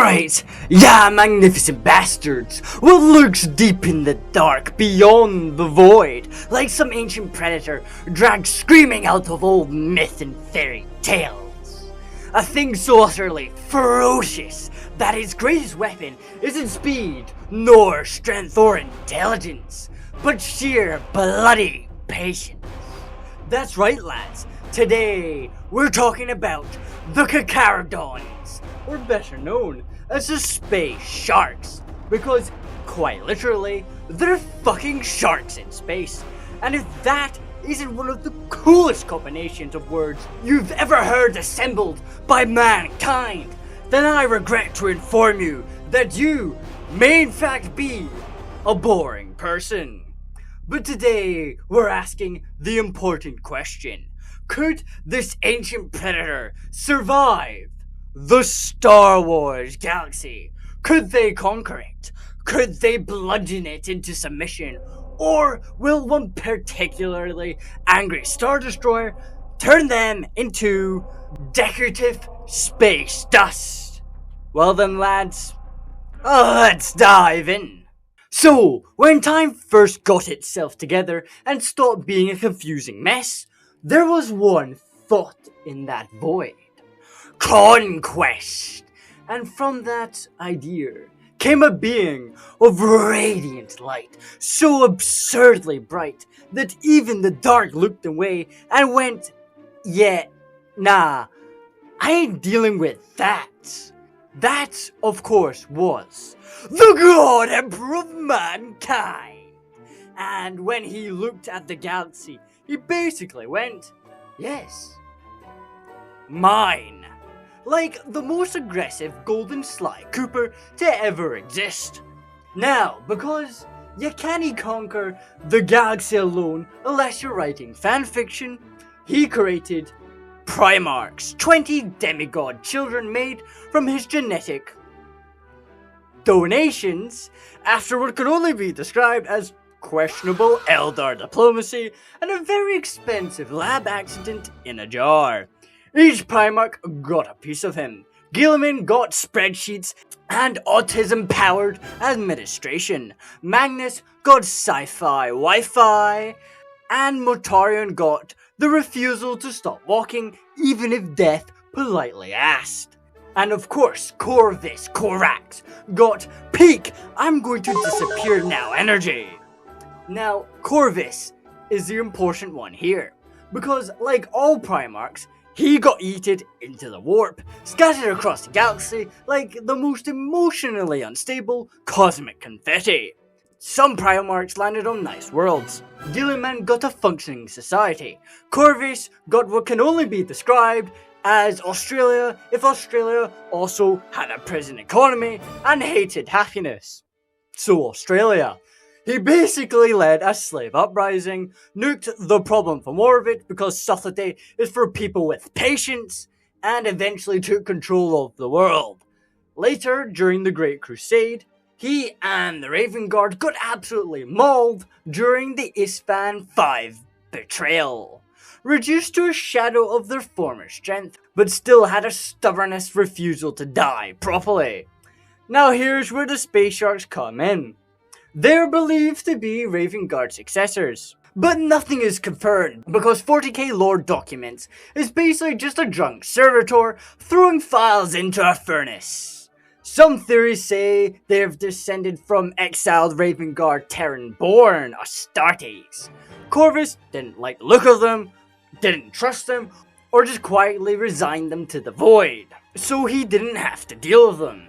right, yeah, magnificent bastards. What lurks deep in the dark, beyond the void, like some ancient predator dragged screaming out of old myth and fairy tales? A thing so utterly ferocious that its greatest weapon isn't speed, nor strength or intelligence, but sheer bloody patience. That's right, lads. Today, we're talking about the Carcharodons, or better known as the space sharks, because, quite literally, they're fucking sharks in space. And if that isn't one of the coolest combinations of words you've ever heard assembled by mankind, then I regret to inform you that you may in fact be a boring person. But today, we're asking the important question: could this ancient predator survive the Star Wars galaxy? Could they conquer it? Could they bludgeon it into submission? Or will one particularly angry Star Destroyer turn them into decorative space dust? Well then, lads, let's dive in. So, when time first got itself together and stopped being a confusing mess, there was one thought in that void: conquest. And from that idea came a being of radiant light, so absurdly bright that even the dark looked away and went, yeah, nah, I ain't dealing with that. That, of course, was the God Emperor of mankind. And when he looked at the galaxy, he basically went, yes, mine. Like the most aggressive golden sly Cooper to ever exist. Now, because you can't conquer the galaxy alone unless you're writing fanfiction, he created Primarchs, 20 demigod children made from his genetic donations after what could only be described as questionable Eldar diplomacy and a very expensive lab accident in a jar. Each Primarch got a piece of him. Guilliman got spreadsheets and autism-powered administration. Magnus got sci-fi Wi-Fi. And Mortarion got the refusal to stop walking even if death politely asked. And of course, Corvus Corax got peak I'm going to disappear now energy. Now, Corvus is the important one here, because like all Primarchs, he got yeeted into the warp, scattered across the galaxy like the most emotionally unstable cosmic confetti. Some Primarchs landed on nice worlds. Guilliman got a functioning society. Corvus got what can only be described as Australia if Australia also had a prison economy and hated happiness. So Australia. He basically led a slave uprising, nuked the problem from orbit because subtlety is for people with patience, and eventually took control of the world. Later, during the Great Crusade, he and the Raven Guard got absolutely mauled during the Ispan V betrayal. Reduced to a shadow of their former strength, but still had a stubbornest refusal to die properly. Now here's where the Space Sharks come in. They're believed to be Raven Guard successors, but nothing is confirmed because 40k lore documents is basically just a drunk servitor throwing files into a furnace. Some theories say they've descended from exiled Raven Guard Terran-born Astartes. Corvus didn't like the look of them, didn't trust them, or just quietly resigned them to the void, so he didn't have to deal with them.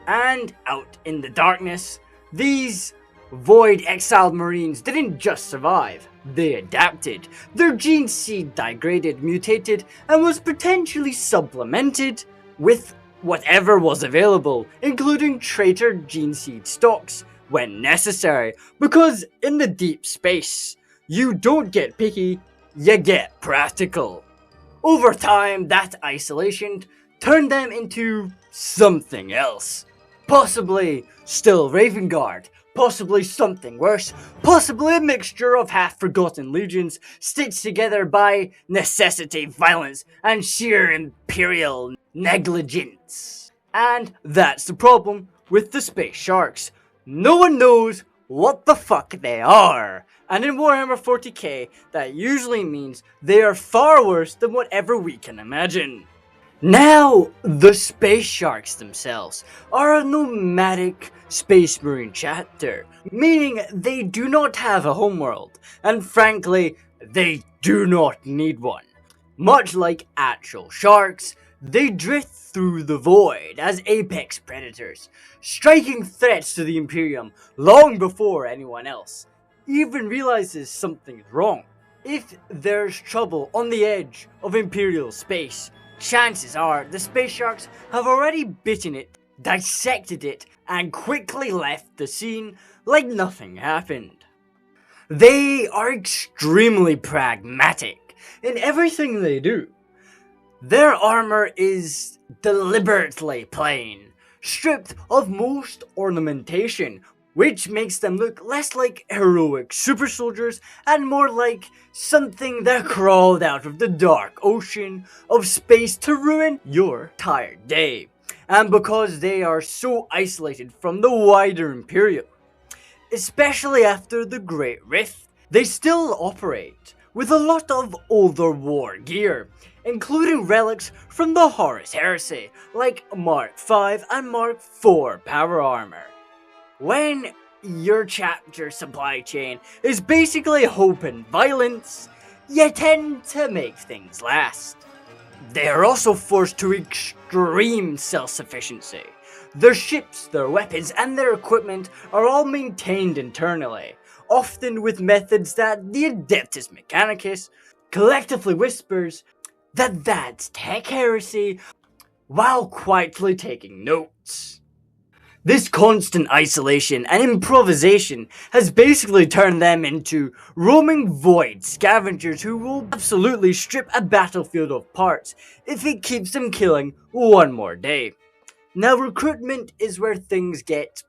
And out in the darkness, these Void exiled Marines didn't just survive, they adapted. Their gene seed degraded, mutated, and was potentially supplemented with whatever was available, including traitor gene seed stocks when necessary, because in the deep space, you don't get picky, you get practical. Over time, that isolation turned them into something else. Possibly still Raven Guard, possibly something worse, possibly a mixture of half-forgotten legions stitched together by necessity, violence, and sheer imperial negligence. And that's the problem with the space sharks. No one knows what the fuck they are. And in Warhammer 40k, that usually means they are far worse than whatever we can imagine. Now, the space sharks themselves are a nomadic space marine chapter, meaning they do not have a homeworld, and frankly, they do not need one. Much like actual sharks, they drift through the void as apex predators, striking threats to the Imperium long before anyone else even realizes something is wrong. If there's trouble on the edge of Imperial space, chances are the space sharks have already bitten it, dissected it, and quickly left the scene like nothing happened. They are extremely pragmatic in everything they do. Their armor is deliberately plain, stripped of most ornamentation, which makes them look less like heroic super soldiers and more like something that crawled out of the dark ocean of space to ruin your tired day. And because they are so isolated from the wider Imperium, especially after the Great Rift, they still operate with a lot of older war gear, including relics from the Horus Heresy, like Mark V and Mark IV power armor. When your chapter supply chain is basically hope and violence, you tend to make things last. They are also forced to extreme self-sufficiency. Their ships, their weapons, and their equipment are all maintained internally, often with methods that the Adeptus Mechanicus collectively whispers that that's tech heresy, while quietly taking notes. This constant isolation and improvisation has basically turned them into roaming void scavengers who will absolutely strip a battlefield of parts if it keeps them killing one more day. Now, recruitment is where things get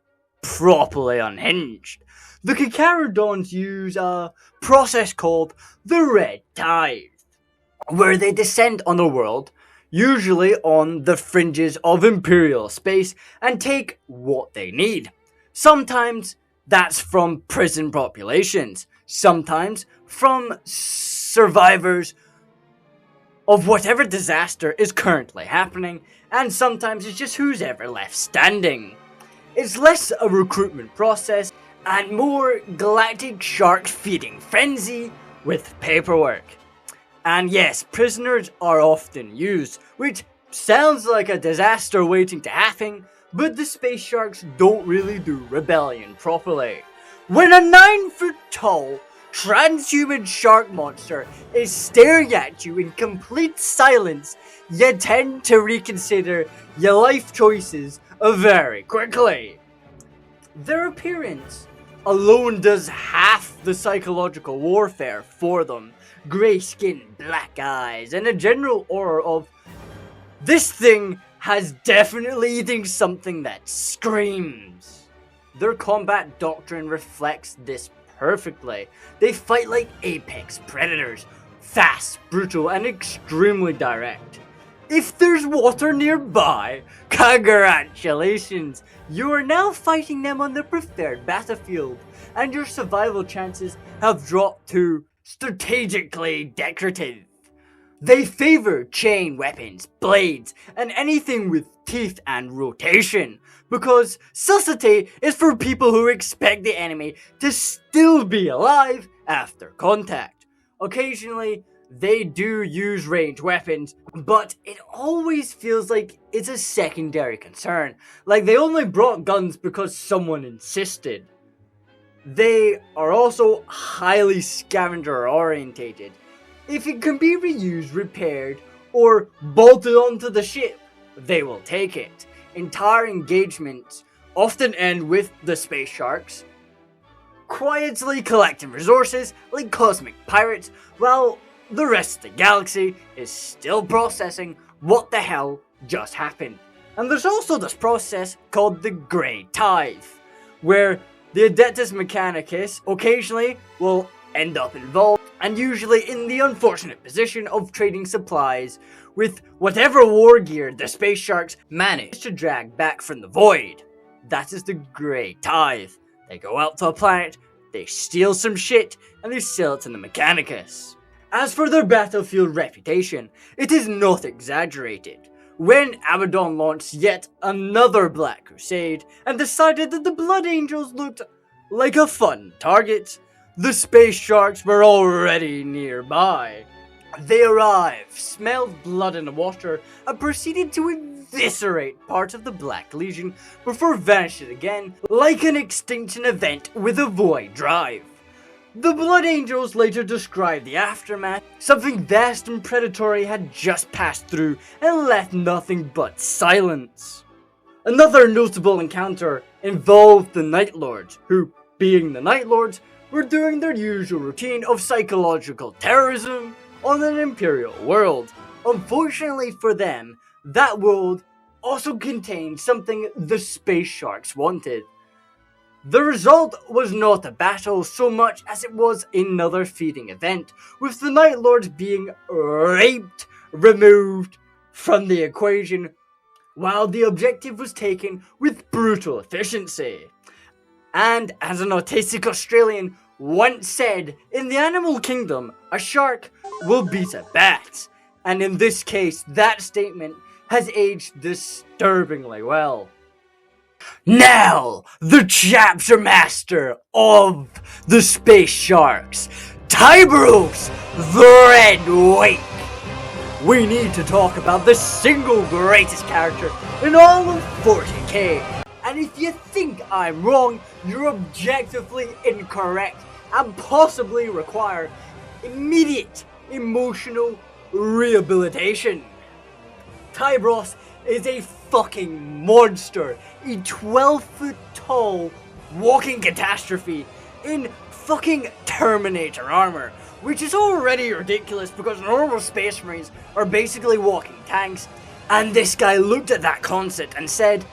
properly unhinged. The Carcharodons use a process called the Red Tithe, where they descend on a world, usually on the fringes of Imperial space, and take what they need. Sometimes that's from prison populations, sometimes from survivors of whatever disaster is currently happening, and sometimes it's just who's ever left standing. It's less a recruitment process and more galactic shark feeding frenzy with paperwork. And yes, prisoners are often used, which sounds like a disaster waiting to happen, but the space sharks don't really do rebellion properly. When a 9-foot tall, transhuman shark monster is staring at you in complete silence, you tend to reconsider your life choices very quickly. Their appearance alone does half the psychological warfare for them. Grey skin, black eyes, and a general aura of this thing has definitely eaten something that screams. Their combat doctrine reflects this perfectly. They fight like apex predators, fast, brutal, and extremely direct. If there's water nearby, congratulations! You are now fighting them on the preferred battlefield, and your survival chances have dropped to strategically decorative. They favor chain weapons, blades, and anything with teeth and rotation, because subtlety is for people who expect the enemy to still be alive after contact. Occasionally, they do use ranged weapons, but it always feels like it's a secondary concern, like they only brought guns because someone insisted. They are also highly scavenger orientated. If it can be reused, repaired, or bolted onto the ship, they will take it. Entire engagements often end with the space sharks quietly collecting resources like cosmic pirates, while the rest of the galaxy is still processing what the hell just happened. And there's also this process called the Grey Tithe, where the Adeptus Mechanicus occasionally will end up involved, and usually in the unfortunate position of trading supplies with whatever war gear the space sharks manage to drag back from the void. That is the Great Tithe. They go out to a planet, they steal some shit, and they sell it to the Mechanicus. As for their battlefield reputation, it is not exaggerated. When Abaddon launched yet another Black Crusade and decided that the Blood Angels looked like a fun target, the space sharks were already nearby. They arrived, smelled blood in the water, and proceeded to eviscerate parts of the Black Legion before vanishing again like an extinction event with a void drive. The Blood Angels later described the aftermath. Something vast and predatory had just passed through and left nothing but silence. Another notable encounter involved the Night Lords, who, being the Night Lords, were doing their usual routine of psychological terrorism on an Imperial world. Unfortunately for them, that world also contained something the space sharks wanted. The result was not a battle so much as it was another feeding event, with the Night Lords being raped, removed from the equation, while the objective was taken with brutal efficiency. And as an autistic Australian once said, in the animal kingdom, a shark will beat a bat. And in this case, that statement has aged disturbingly well. Now, the chapter master of the space sharks, Tyberos the Red Wake. We need to talk about the single greatest character in all of 40k. And if you think I'm wrong, you're objectively incorrect and possibly require immediate emotional rehabilitation. Tyberos is a fucking monster, a 12-foot tall walking catastrophe in fucking Terminator armor, which is already ridiculous because normal space marines are basically walking tanks, and this guy looked at that concept and said,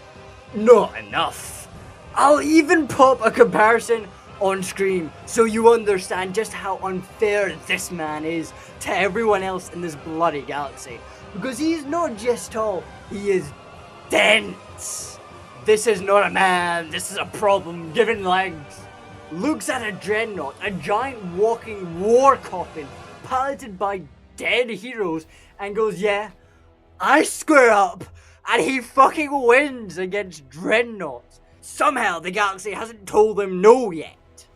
not enough. I'll even pop a comparison on screen so you understand just how unfair this man is to everyone else in this bloody galaxy. Because he's not just tall, he is dense. This is not a man, this is a problem given legs. Looks at a dreadnought, a giant walking war coffin piloted by dead heroes, and goes, yeah, I square up, and he fucking wins against dreadnoughts. Somehow the galaxy hasn't told him no yet.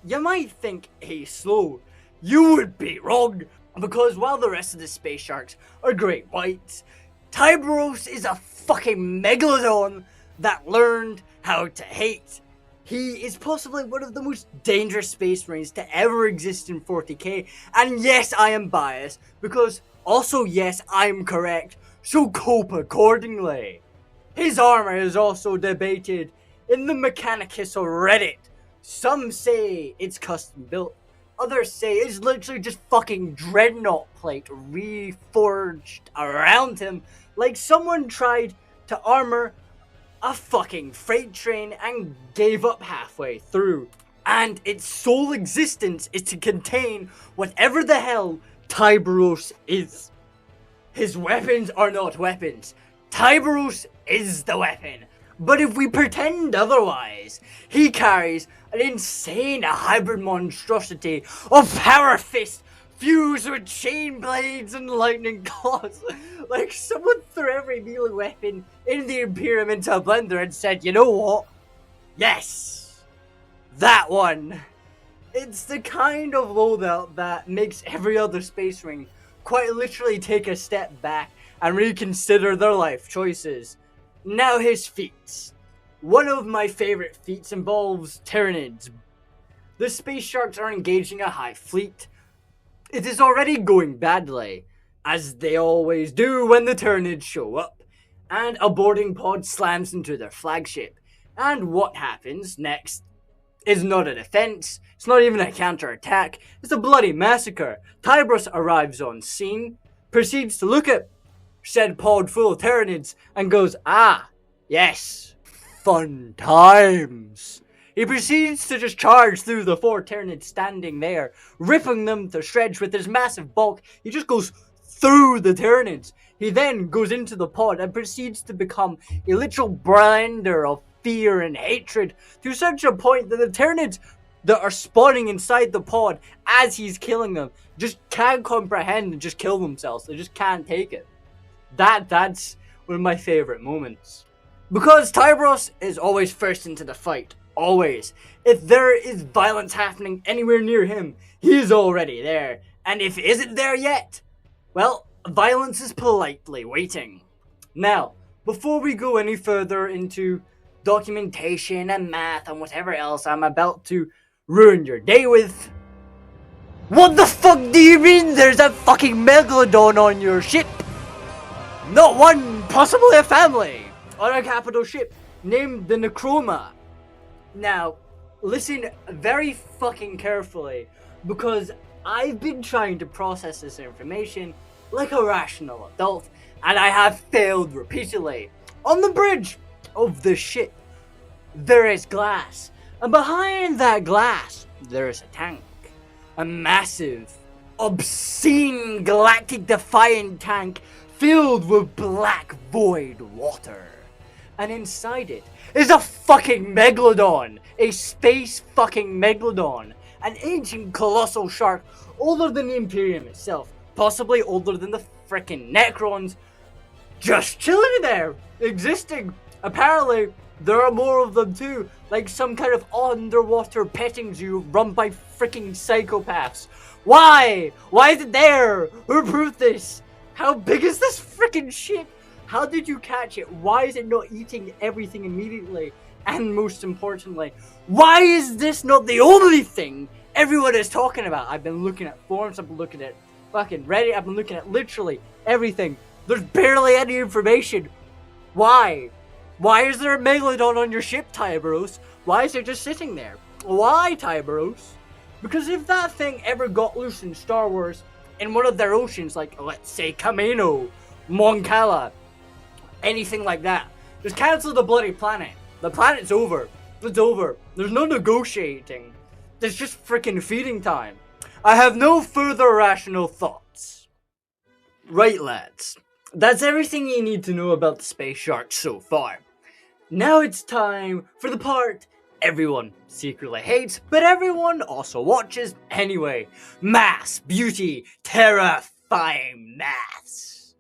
You might think he's slow. You would be wrong, because while the rest of the space sharks are great whites, Tyberos is a fucking megalodon that learned how to hate. He is possibly one of the most dangerous space marines to ever exist in 40k, and yes, I am biased, because also yes, I'm correct, so cope accordingly. His armor is also debated in the Mechanicus Reddit. Some say it's custom built, others say it's literally just fucking dreadnought plate reforged around him, like someone tried to armor a fucking freight train and gave up halfway through. And its sole existence is to contain whatever the hell Tyberos is. His weapons are not weapons. Tyberos is the weapon. But if we pretend otherwise, he carries an insane hybrid monstrosity of power fist fused with chain blades and lightning claws. Like someone threw every melee weapon in the Imperium into a blender and said, you know what? Yes, that one. It's the kind of loadout that makes every other space marine quite literally take a step back and reconsider their life choices. Now his feats. One of my favorite feats involves Tyranids. The space sharks are engaging a hive fleet. It is already going badly, as they always do when the Tyranids show up, and a boarding pod slams into their flagship. And what happens next is not a defense, it's not even a counterattack, it's a bloody massacre. Tyberos arrives on scene, proceeds to look at said pod full of Tyranids, and goes, ah, yes, fun times. He proceeds to just charge through the 4 Tyranids standing there, ripping them to shreds with his massive bulk. He just goes through the Tyranids. He then goes into the pod and proceeds to become a literal blender of fear and hatred to such a point that the Tyranids that are spawning inside the pod as he's killing them just can't comprehend and just kill themselves. They just can't take it. That's one of my favorite moments. Because Tyberos is always first into the fight. Always. If there is violence happening anywhere near him, he's already there. And if it isn't there yet, well, violence is politely waiting. Now, before we go any further into documentation and math and whatever else I'm about to ruin your day with, what the fuck do you mean there's a fucking megalodon on your ship? Not one, possibly a family, on a capital ship named the Necroma. Now, listen very fucking carefully, because I've been trying to process this information like a rational adult, and I have failed repeatedly. On the bridge of the ship, there is glass, and behind that glass, there is a tank. A massive, obscene, galactic defiant tank filled with black void water. And inside it is a fucking megalodon, a space fucking megalodon, an ancient colossal shark older than the Imperium itself, possibly older than the frickin' Necrons, just chilling there, existing. Apparently, there are more of them too, like some kind of underwater petting zoo run by freaking psychopaths. Why? Why is it there? Who proved this? How big is this freaking ship? How did you catch it? Why is it not eating everything immediately? And most importantly, why is this not the only thing everyone is talking about? I've been looking at forums, I've been looking at fucking Reddit, I've been looking at literally everything. There's barely any information. Why? Why is there a megalodon on your ship, Tyberos? Why is it just sitting there? Why, Tyberos? Because if that thing ever got loose in Star Wars, in one of their oceans, like, let's say, Kamino, Mon Cala, anything like that, just cancel the bloody planet. The planet's over. It's over. There's no negotiating. There's just freaking feeding time. I have no further rational thoughts. Right, lads. That's everything you need to know about the space shark so far. Now it's time for the part everyone secretly hates, but everyone also watches anyway. Mass, beauty, terrifying maths.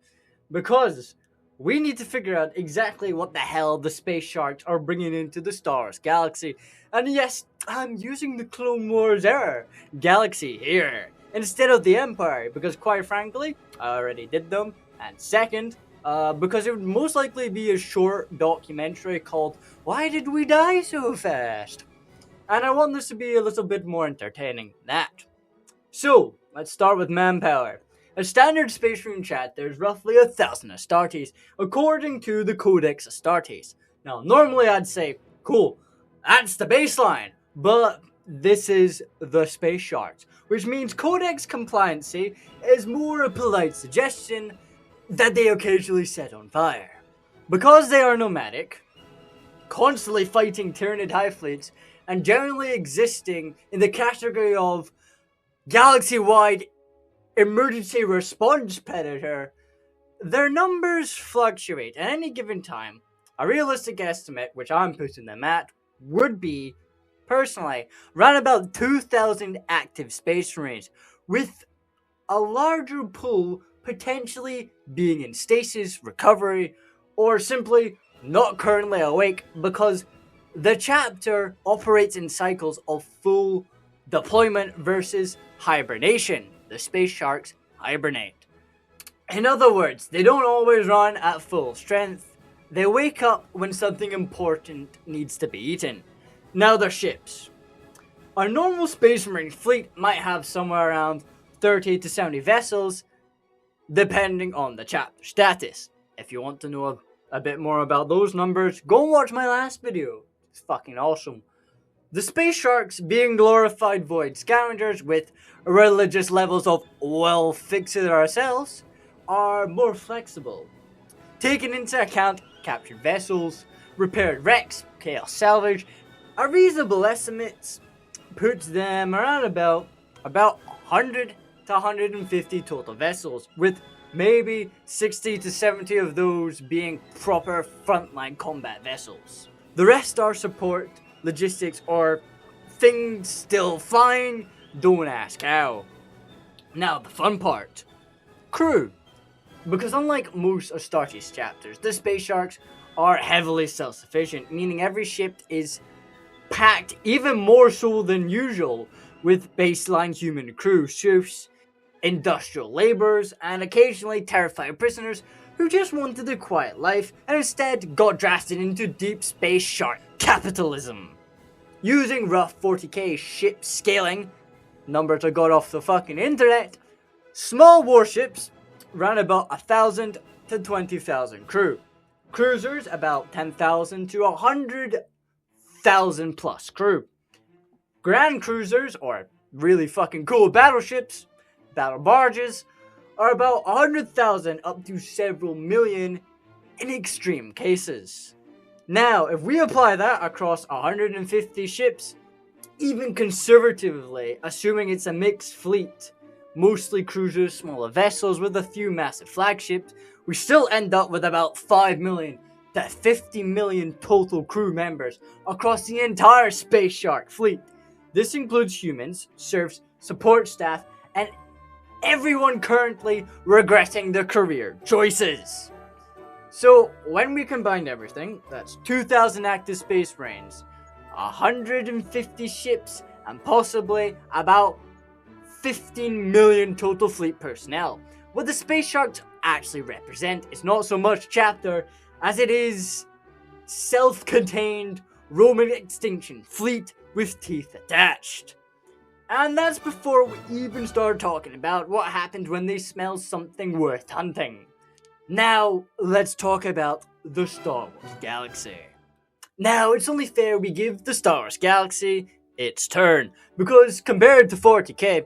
Because we need to figure out exactly what the hell the space sharks are bringing into the Star Wars galaxy. And yes, I'm using the Clone Wars era galaxy here instead of the Empire, because quite frankly, I already did them. And second, because it would most likely be a short documentary called Why Did We Die So Fast? And I want this to be a little bit more entertaining than that. So, let's start with manpower. A standard space marine chat, there's roughly 1,000 Astartes, according to the Codex Astartes. Now, normally I'd say, cool, that's the baseline, but this is the space sharks, which means Codex compliancy is more a polite suggestion that they occasionally set on fire. Because they are nomadic, constantly fighting Tyranid hive fleets, and generally existing in the category of galaxy-wide emergency response predator, their numbers fluctuate. At any given time, a realistic estimate, which I'm putting them at, would be, personally, around about 2,000 active space marines, with a larger pool potentially being in stasis, recovery, or simply not currently awake, because the chapter operates in cycles of full deployment versus hibernation. The space sharks hibernate. In other words, they don't always run at full strength. They wake up when something important needs to be eaten. Now their ships. Our normal space marine fleet might have somewhere around 30 to 70 vessels, depending on the chapter status. If you want to know a bit more about those numbers, go and watch my last video. It's fucking awesome. The space sharks, being glorified void scavengers with religious levels of, well, fix it ourselves, are more flexible. Taking into account captured vessels, repaired wrecks, chaos salvage, a reasonable estimate puts them around about 100 to 150 total vessels, with maybe 60 to 70 of those being proper frontline combat vessels. The rest are support, logistics, or things still flying, don't ask how. Now the fun part. Crew. Because unlike most Astartes chapters, the Space Sharks are heavily self-sufficient, meaning every ship is packed even more so than usual with baseline human crew, chefs, industrial laborers, and occasionally terrified prisoners who just wanted a quiet life and instead got drafted into deep space shark capitalism. Using rough 40k ship scaling, numbers I got off the fucking internet, small warships ran about 1,000 to 20,000 crew. Cruisers about 10,000 to 100,000 plus crew. Grand cruisers, or really fucking cool battleships, battle barges, are about 100,000 up to several million in extreme cases. Now, if we apply that across 150 ships, even conservatively, assuming it's a mixed fleet, mostly cruisers, smaller vessels with a few massive flagships, we still end up with about 5 million to 50 million total crew members across the entire Space Shark fleet. This includes humans, serfs, support staff, and everyone currently regretting their career choices. So, when we combine everything, that's 2,000 active space marines, 150 ships, and possibly about 15 million total fleet personnel. What the Space Sharks actually represent is not so much chapter as it is self-contained Roman extinction fleet with teeth attached. And that's before we even start talking about what happened when they smell something worth hunting. Now, let's talk about the Star Wars Galaxy. Now, it's only fair we give the Star Wars Galaxy its turn, because compared to 40k,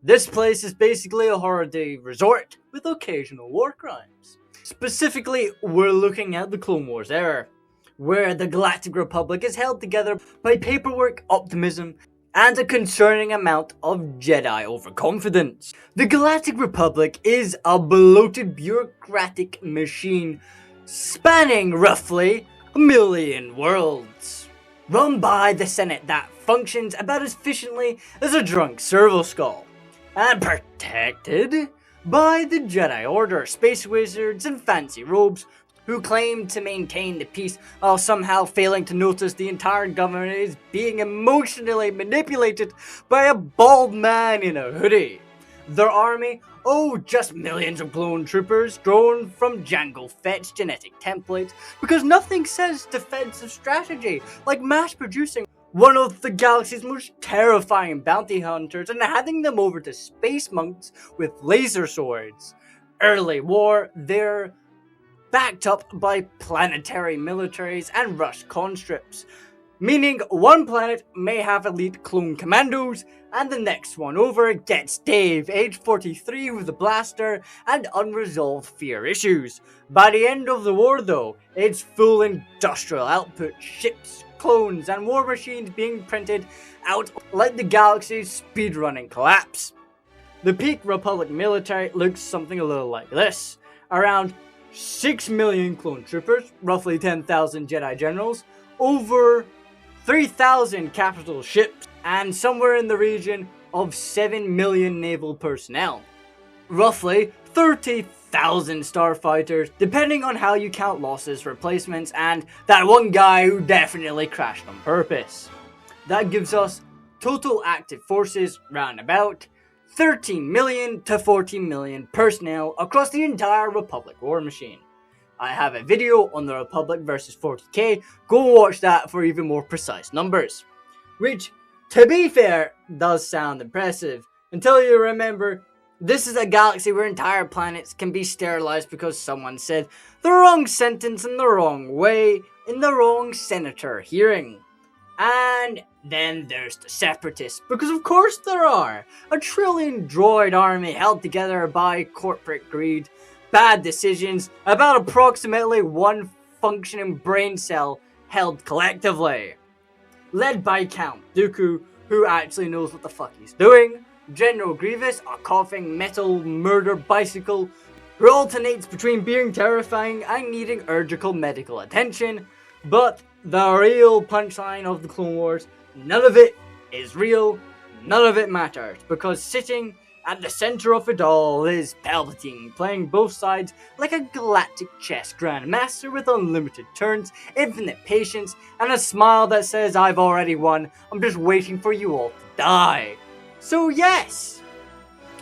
this place is basically a holiday resort with occasional war crimes. Specifically, we're looking at the Clone Wars era, where the Galactic Republic is held together by paperwork, optimism, and a concerning amount of Jedi overconfidence. The Galactic Republic is a bloated bureaucratic machine spanning roughly a million worlds, run by the Senate that functions about as efficiently as a drunk servo skull, and protected by the Jedi Order, space wizards in fancy robes who claim to maintain the peace while somehow failing to notice the entire government is being emotionally manipulated by a bald man in a hoodie. Their army, just millions of clone troopers grown from Jango Fett's genetic templates, because nothing says defensive strategy like mass producing one of the galaxy's most terrifying bounty hunters and handing them over to space monks with laser swords. Early war, they're backed up by planetary militaries and rush conscripts, meaning one planet may have elite clone commandos, and the next one over gets Dave, age 43, with a blaster and unresolved fear issues. By the end of the war though, it's full industrial output, ships, clones, and war machines being printed out like the galaxy's speedrunning collapse. The peak Republic military looks something a little like this. Around 6 million clone troopers, roughly 10,000 Jedi generals, over 3,000 capital ships, and somewhere in the region of 7 million naval personnel. Roughly 30,000 starfighters, depending on how you count losses, replacements, and that one guy who definitely crashed on purpose. That gives us total active forces round about 13 million to 14 million personnel across the entire Republic war machine. I have a video on the Republic versus 40k, go watch that for even more precise numbers. Which, to be fair, does sound impressive, until you remember, this is a galaxy where entire planets can be sterilized because someone said the wrong sentence in the wrong way in the wrong senator hearing. And then there's the Separatists, because of course there are. A trillion droid army held together by corporate greed, bad decisions, about approximately one functioning brain cell held collectively. Led by Count Dooku, who actually knows what the fuck he's doing, General Grievous, a coughing metal murder bicycle who alternates between being terrifying and needing urgent medical attention. But the real punchline of the Clone Wars, none of it is real, none of it matters, because sitting at the center of it all is Palpatine, playing both sides like a galactic chess grandmaster with unlimited turns, infinite patience, and a smile that says, "I've already won, I'm just waiting for you all to die." So yes,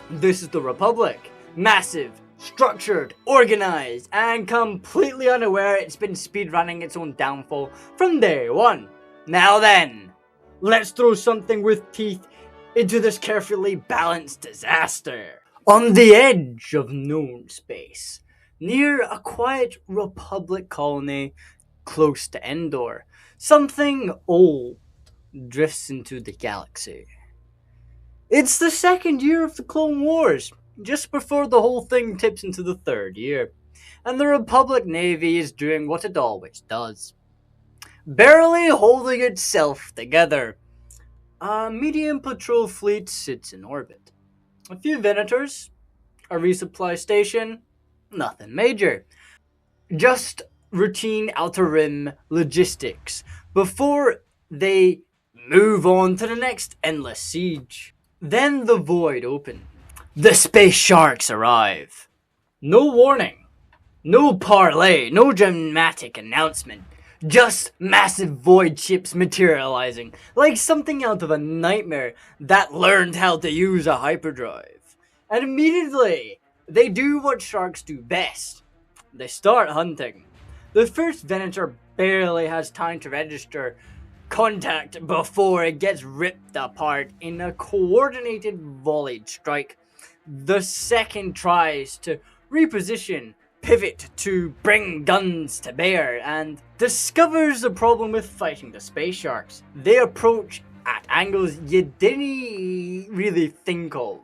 this is the Republic. Massive, structured, organized, and completely unaware it's been speedrunning its own downfall from day one. Now then, let's throw something with teeth into this carefully balanced disaster. On the edge of known space, near a quiet Republic colony close to Endor, something old drifts into the galaxy. It's the second year of the Clone Wars, just before the whole thing tips into the third year, and the Republic Navy is doing what it always does, barely holding itself together. A medium patrol fleet sits in orbit. A few Venators, a resupply station, nothing major. Just routine outer rim logistics before they move on to the next endless siege. Then the void opens. The space sharks arrive. No warning, no parlay, no dramatic announcement. Just massive void ships materializing, like something out of a nightmare that learned how to use a hyperdrive. And immediately, they do what sharks do best. They start hunting. The first Venator barely has time to register contact before it gets ripped apart in a coordinated volleyed strike. The second tries to reposition, pivot to bring guns to bear, and discovers the problem with fighting the space sharks. They approach at angles you didn't really think of.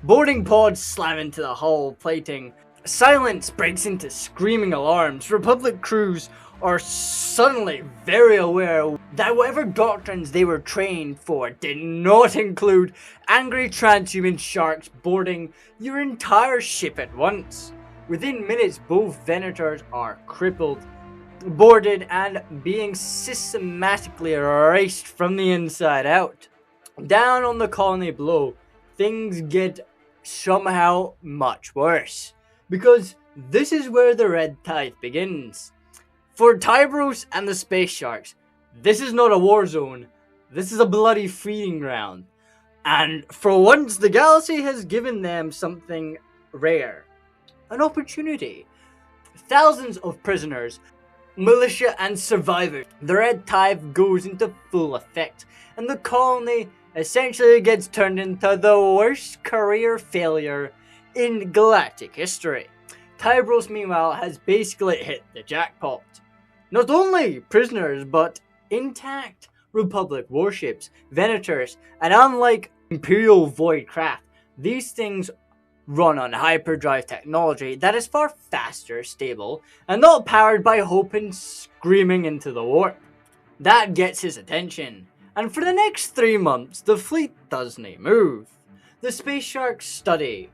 Boarding pods slam into the hull plating. Silence breaks into screaming alarms. Republic crews are suddenly very aware that whatever doctrines they were trained for did not include angry transhuman sharks boarding your entire ship at once. Within minutes, both Venators are crippled, boarded, and being systematically erased from the inside out. Down on the colony below, things get somehow much worse, because this is where the red tide begins. For Tyberos and the space sharks, this is not a war zone, this is a bloody feeding ground. And for once, the galaxy has given them something rare. An opportunity. Thousands of prisoners, militia and survivors. The red tide goes into full effect, and the colony essentially gets turned into the worst career failure in galactic history. Tyberos, meanwhile, has basically hit the jackpot. Not only prisoners, but intact Republic warships, Venators, and unlike Imperial Void craft, these things run on hyperdrive technology that is far faster, stable, and not powered by hope and screaming into the warp. That gets his attention, and for the next 3 months, the fleet doesn't move. The space sharks study,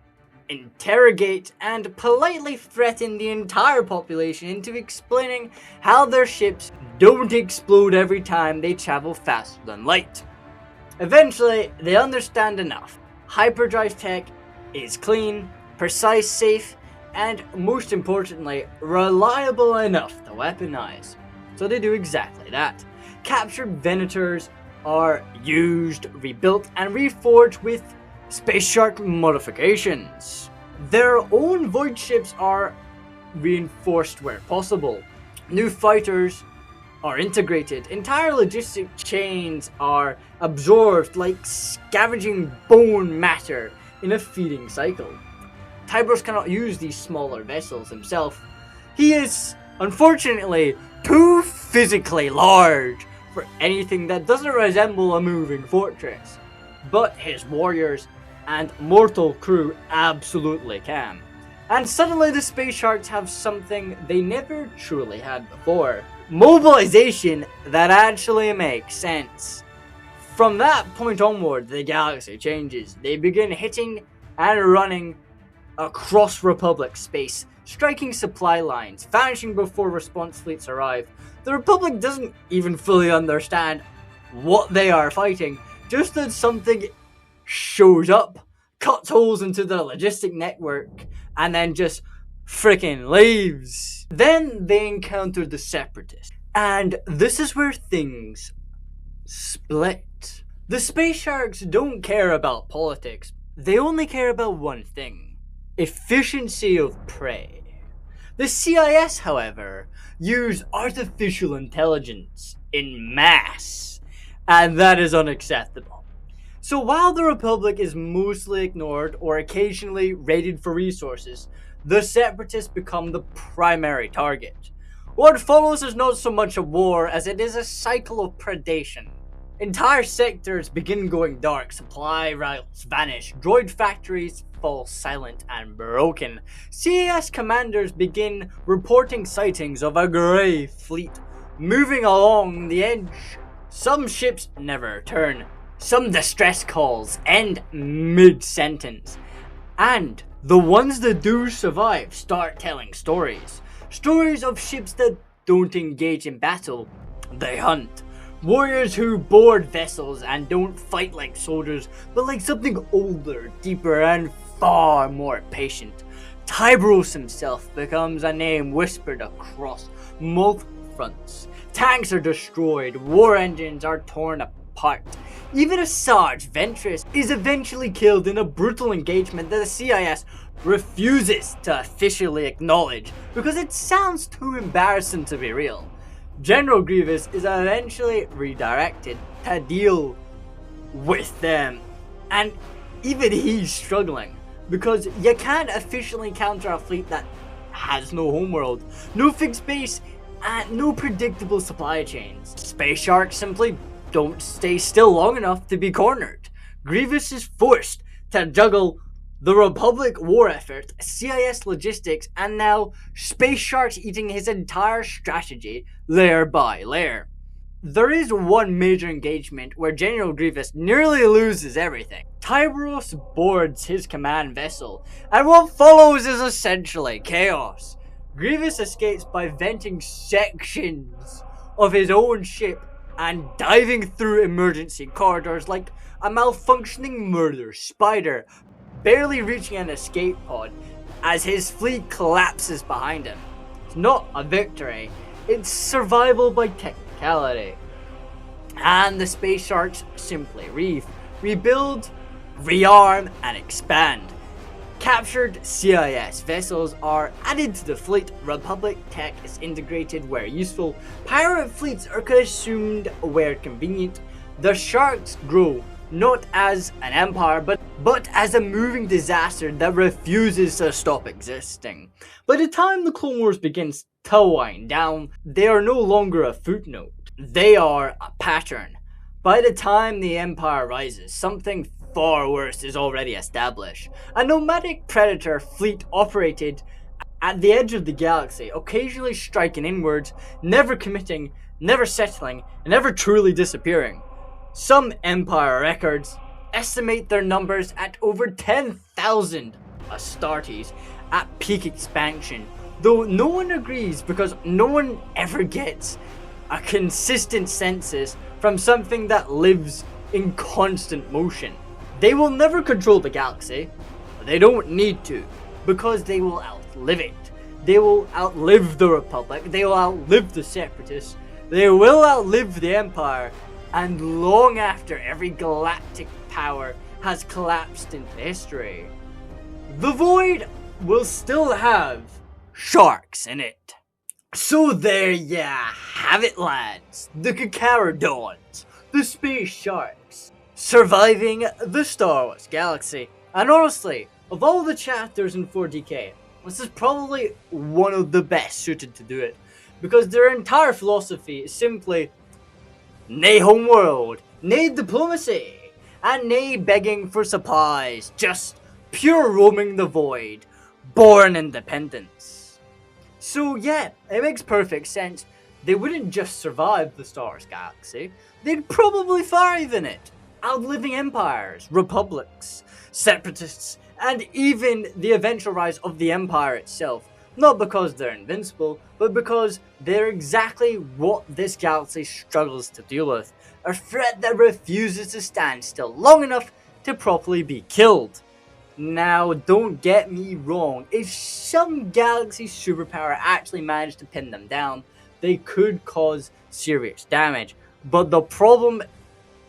interrogate, and politely threaten the entire population into explaining how their ships don't explode every time they travel faster than light. Eventually, they understand enough. Hyperdrive tech is clean, precise, safe, and most importantly, reliable enough to weaponize. So they do exactly that. Captured Venators are used, rebuilt, and reforged with Space Shark modifications. Their own void ships are reinforced where possible. New fighters are integrated. Entire logistic chains are absorbed like scavenging bone matter in a feeding cycle. Tyberos cannot use these smaller vessels himself. He is, unfortunately, too physically large for anything that doesn't resemble a moving fortress. But his warriors and mortal crew absolutely can. And suddenly the space sharks have something they never truly had before. Mobilization that actually makes sense. From that point onward, the galaxy changes. They begin hitting and running across Republic space, striking supply lines, vanishing before response fleets arrive. The Republic doesn't even fully understand what they are fighting, just as something shows up, cuts holes into the logistic network, and then just freaking leaves. Then they encounter the Separatists, and this is where things split. The Space Sharks don't care about politics, they only care about one thing: efficiency of prey. The CIS, however, use artificial intelligence in mass, and that is unacceptable. So while the Republic is mostly ignored or occasionally raided for resources, the Separatists become the primary target. What follows is not so much a war as it is a cycle of predation. Entire sectors begin going dark, supply routes vanish, droid factories fall silent and broken. CAS commanders begin reporting sightings of a grey fleet moving along the edge. Some ships never return. Some distress calls end mid-sentence. And the ones that do survive start telling stories. Stories of ships that don't engage in battle, they hunt. Warriors who board vessels and don't fight like soldiers, but like something older, deeper, and far more patient. Tyberos himself becomes a name whispered across multiple fronts. Tanks are destroyed, war engines are torn apart. Even Astartes Ventress is eventually killed in a brutal engagement that the CIS refuses to officially acknowledge because it sounds too embarrassing to be real. General Grievous is eventually redirected to deal with them, and even he's struggling because you can't officially counter a fleet that has no homeworld, no fixed base, and no predictable supply chains. Space Sharks simply don't stay still long enough to be cornered. Grievous is forced to juggle the Republic war effort, CIS logistics, and now Space Sharks eating his entire strategy layer by layer. There is one major engagement where General Grievous nearly loses everything. Tyberos boards his command vessel, and what follows is essentially chaos. Grievous escapes by venting sections of his own ship and diving through emergency corridors like a malfunctioning murder spider, barely reaching an escape pod as his fleet collapses behind him. It's not a victory, it's survival by technicality. And the Space Sharks simply rebuild, rearm, and expand. Captured CIS vessels are added to the fleet, Republic tech is integrated where useful, pirate fleets are consumed where convenient. The Sharks grow, not as an empire, but as a moving disaster that refuses to stop existing. By the time the Clone Wars begins to wind down, they are no longer a footnote. They are a pattern. By the time the Empire rises, something far worse is already established. A nomadic predator fleet operated at the edge of the galaxy, occasionally striking inwards, never committing, never settling, and never truly disappearing. Some Empire records estimate their numbers at over 10,000 Astartes at peak expansion, though no one agrees because no one ever gets a consistent census from something that lives in constant motion. They will never control the galaxy. They don't need to, because they will outlive it. They will outlive the Republic. They will outlive the Separatists. They will outlive the Empire. And long after every galactic power has collapsed into history, the Void will still have sharks in it. So there ya have it, lads. The Carcharodons, the Space Sharks, surviving the Star Wars galaxy. And honestly, of all the chapters in 40k, this is probably one of the best suited to do it, because their entire philosophy is simply nay homeworld, nay diplomacy, and nay begging for supplies, just pure roaming the void, born independence. So yeah, it makes perfect sense. They wouldn't just survive the Star Wars galaxy, they'd probably thrive in it, outliving empires, republics, separatists, and even the eventual rise of the Empire itself. Not because they're invincible, but because they're exactly what this galaxy struggles to deal with. A threat that refuses to stand still long enough to properly be killed. Now, don't get me wrong, if some galaxy superpower actually managed to pin them down, they could cause serious damage. But the problem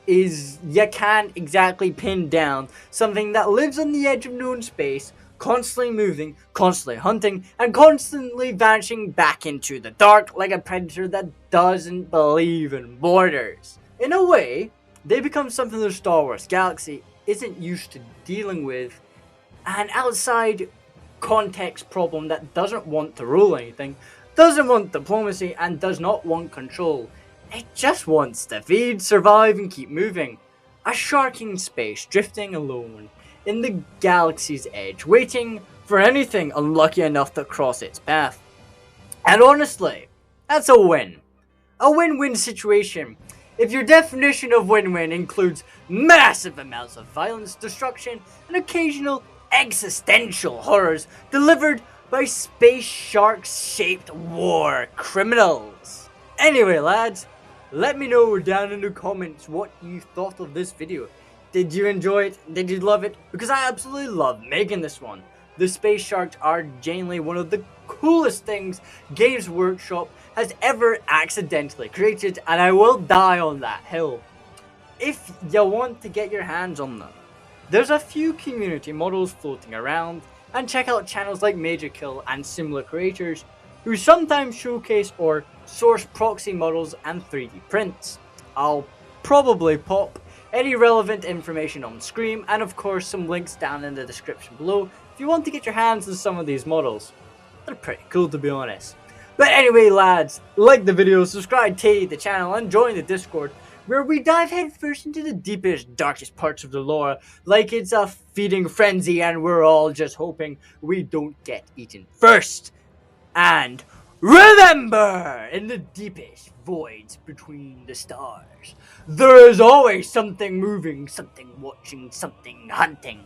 is you can't exactly pin down something that lives on the edge of known space, constantly moving, constantly hunting, and constantly vanishing back into the dark like a predator that doesn't believe in borders. In a way, they become something the Star Wars galaxy isn't used to dealing with, an outside context problem that doesn't want to rule anything, doesn't want diplomacy, and does not want control. It just wants to feed, survive, and keep moving. A shark in space, drifting alone in the galaxy's edge, waiting for anything unlucky enough to cross its path. And honestly, that's a win. A win-win situation. If your definition of win-win includes massive amounts of violence, destruction, and occasional existential horrors delivered by space shark-shaped war criminals. Anyway, lads, let me know down in the comments what you thought of this video. Did you enjoy it? Did you love it? Because I absolutely love making this one. The space sharks are genuinely one of the coolest things Games Workshop has ever accidentally created, and I will die on that hill. If you want to get your hands on them, there's a few community models floating around, and check out channels like Major Kill and similar creators who sometimes showcase or source proxy models and 3D prints. I'll probably pop any relevant information on screen, and of course some links down in the description below if you want to get your hands on some of these models. They're pretty cool, to be honest. But anyway, lads, like the video, subscribe to the channel, and join the Discord, where we dive headfirst into the deepest, darkest parts of the lore, like it's a feeding frenzy and we're all just hoping we don't get eaten first. And remember, in the deepest voids between the stars, there is always something moving, something watching, something hunting,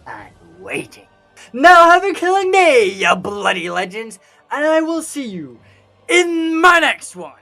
and waiting. Now have a killing day, you bloody legends, and I will see you in my next one.